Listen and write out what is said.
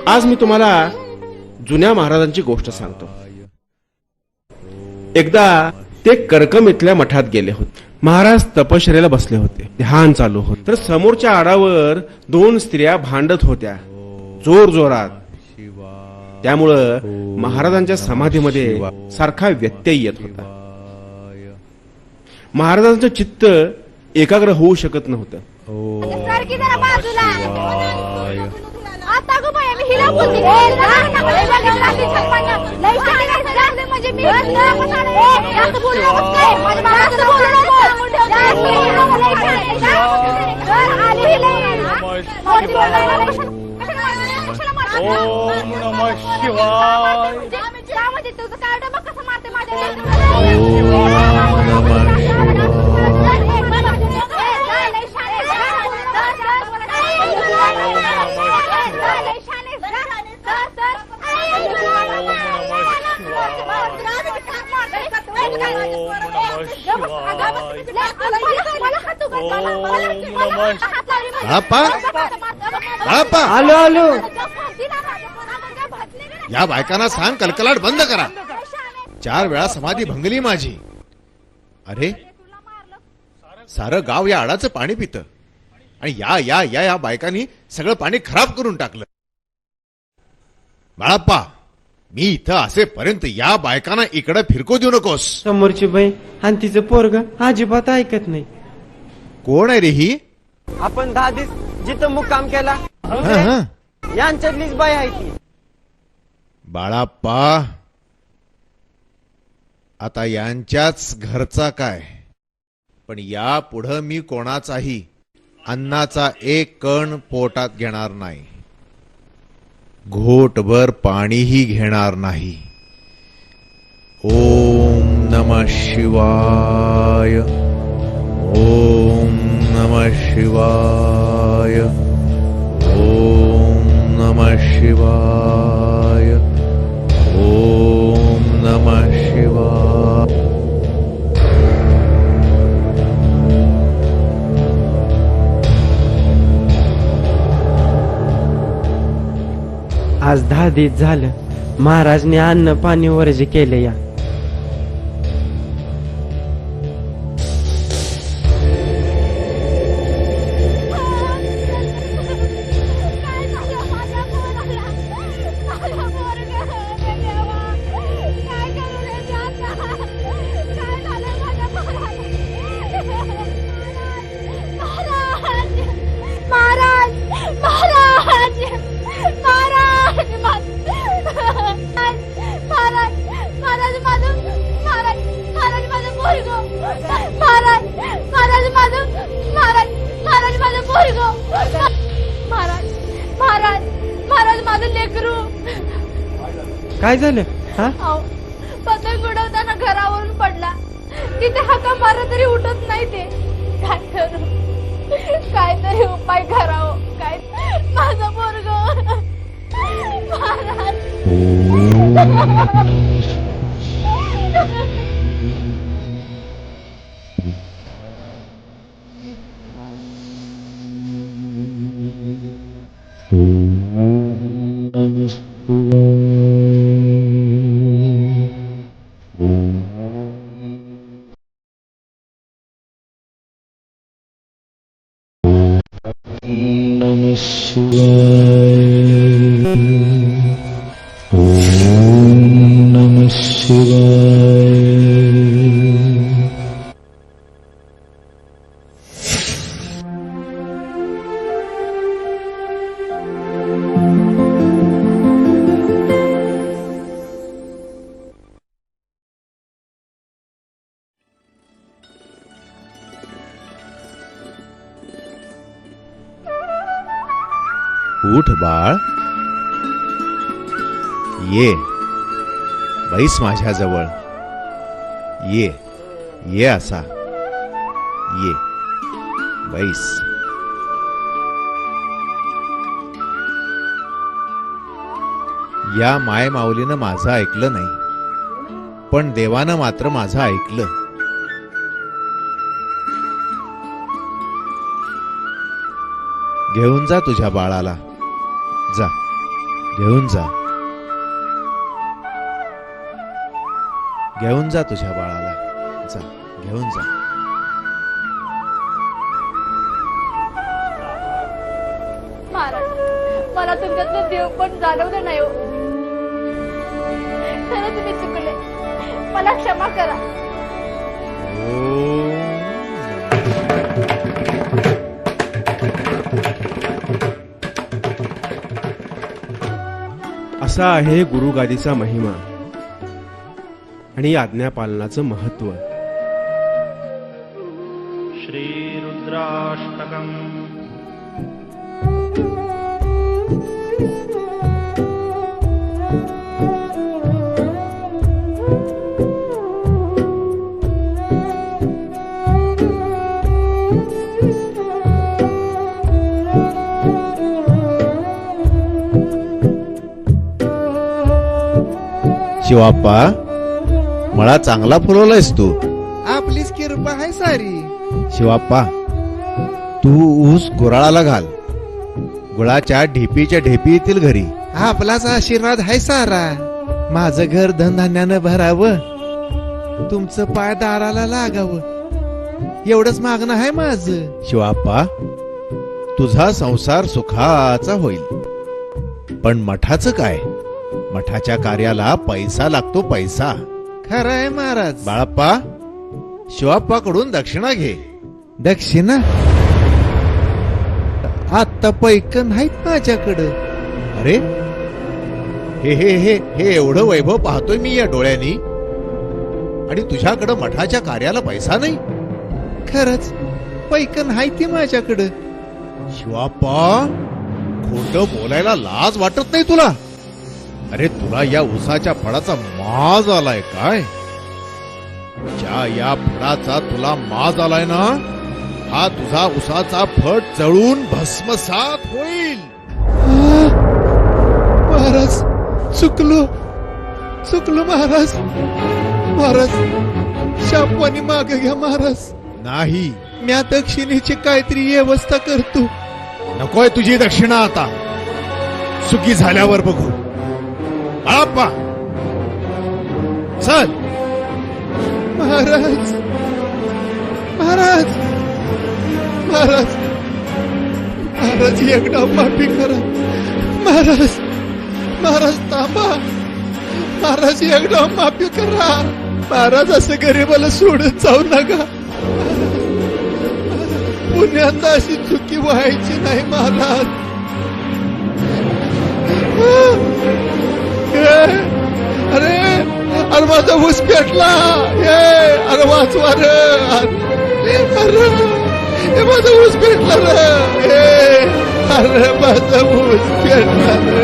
आज मी तुम्हाला जुन्या महाराजांची गोष्ट सांगतो। एकदा ते करकम इथल्या मठात गेले होते। महाराज तपश्चर्याला बसले होते, ध्यान चालू होते। तर समोरच्या आडावर दोन स्त्रिया भांडत होत्या जोर जोरात। त्यामुळं महाराजांच्या समाधीमध्ये सारखा व्यत्यय येत होता। महाराजांचं चित्त एकाग्र होऊ शकत नव्हतं। ओम नमः शिवाय। आलो आलो। या बायकांना सांग कलकलाट बंद करा। 4 वेळा समाधी भंगली माझी। अरे सारं गाव या आडाचं पाणी पितं आणि या या या या बायकांनी सगळं पाणी खराब करून टाकलं। बाळाप्पा, मी इथं असेपर्यंत या बायकांना इकडे फिरकू देऊ नकोस। समोरची बाई आणि तिचं पोरग अजिबात ऐकत नाही। कोण आहे रे ही? आपण 10 दिवस जिथं मुक्काम केला यांच्यातलीच बाई आहे ती। बाळाप्पा, आता यांच्याच घरचा काय, पण या पुढं मी कोणाचाही अन्नाचा एक कण पोटात घेणार नाही, घोटभर पाणीही घेणार नाही। ओम नमः शिवाय। ओम नमः शिवाय। ओम नमः शिवाय। ओम नमः शिवाय। आज 10 दिवस झालं महाराजने अन्न पाणी वर्ज केले। या काय झालं? हा, पतंग उडवताना घरावरून पडला। तिथे हाका मारा तरी उठत नाही ते। काय करू? काहीतरी उपाय करावं। काय माझं पोरग उठ बाळ, ये बैस माझ्याजवळ। ये ये असा ये बैस। या माय माऊलीनं माझं ऐकलं नाही, पण देवानं मात्र माझं ऐकलं। घेऊन जा तुझ्या बाळाला. जा, घेऊन जा. घेऊन जा तुझ्या बाळाला. जा, घेऊन जा. महाराज मला तुमच्यातलं देव पण जाणवलं नाही हो. खरंच मी चुकले, मला क्षमा करा. असा आहे गुरुगादीचा महिमा आणि आज्ञापालनाचं महत्व. श्रीरुद्राष्टकम्. शिवाप्पा, मळा चांगला फुलवलायस तू. आपलीच कृपा आहे सारी. शिवाप्पा, तू ऊस गुराळाला घाल. गुळाच्या ढेपीच्या ढेपी येतील घरी. आपलाच आशीर्वाद आहे सारा. माझं घर धनधान्यानं भरावं, तुमचं पाय दाराला लागावं, एवढंच मागणं आहे माझं. शिवाप्पा, तुझा संसार सुखाचा होईल. पण मठाचं काय? मठाच्या कार्याला पैसा लागतो, पैसा. खरं आहे महाराज. बाळप्पा, शिवाप्पाकडून दक्षिणा घे. दक्षिणा? आता पैकन नाहीत माझ्याकडं. अरे, हे हे हे हे एवढं वैभव पाहतोय मी या डोळ्यांनी, आणि तुझ्याकडं मठाच्या कार्याला पैसा नाही? खरंच पैकन आहे ती माझ्याकडं. शिवाप्पा, खोटं बोलायला लाज वाटत नाही तुला? अरे, तुला या उसाच्या फळाचा माज आलाय काय? ज्या या फळाचा तुला माज आलाय ना, हा तुझा उसाचा फट जळून भस्मसात होईल. महाराज, चुकलो चुकलो महाराज. महाराज, शापवानी माग घ्या महाराज. नाही, म्या दक्षिणेची काहीतरी व्यवस्था करतो. नकोय तुझी दक्षिणा आता. सुखी झाल्यावर बघू. बाळप्पा, चल. महाराज, महाराज, महाराज, महाराज, एकदा माफी करा. महाराज, महाराज थांबा. महाराज, एकदा माफी करा. महाराज, असं गरीबाला सोडून जाऊ नका. पुण्यात अशी चुकी व्हायची नाही महाराज. अरे, अरे माझा ऊस पेटला. अरे वाचवा रे. अरे, माझा ऊस पेटला रे. अरे, माझा ऊस पेटला रे.